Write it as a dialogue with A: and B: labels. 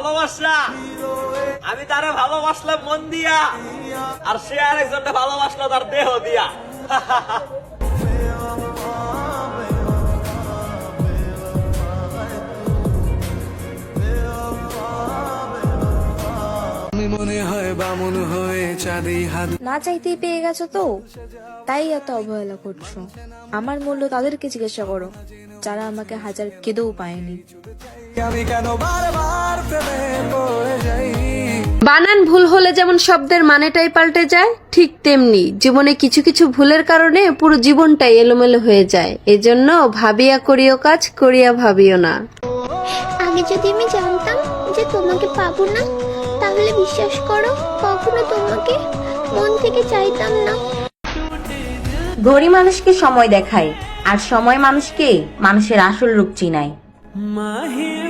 A: ভালোবাসা, আমি তারে ভালোবাসলাম মন দিয়া, আর সে আরেকজনকে ভালোবাসলো তার দেহ দিয়া।
B: মনে হয় বামন হয়ে চাঁদে হাত
C: না চাইতেই পেয়ে গেছো তো, তাই এত অবহেলা করছো। আমার মূল্য তাদেরকে জিজ্ঞাসা করো যারা আমাকে হাজার কেঁদেও পায়নি।
B: আমি কেন বারবার প্রেমে পড়ে যাই।
D: বানান ভুল হলে যেমন শব্দের মানেটাই পাল্টে যায়, ঠিক তেমনি জীবনে কিছু কিছু ভুলের কারণে পুরো জীবনটাই এলোমেলো হয়ে যায়। এজন্য ভাবিয়া করিও কাজ, করিয়া ভাবিও না।
E: আগে যদি আমি জানতাম যে তোমাকে পাবো না, তাহলে বিশ্বাস করো কখনো তোমাকে মন থেকে চাইতাম না।
F: ঘড়ি মানুষকে সময় দেখায়, আর সময় মানুষকে মানুষের আসল রূপ চিনায়।
B: মাহির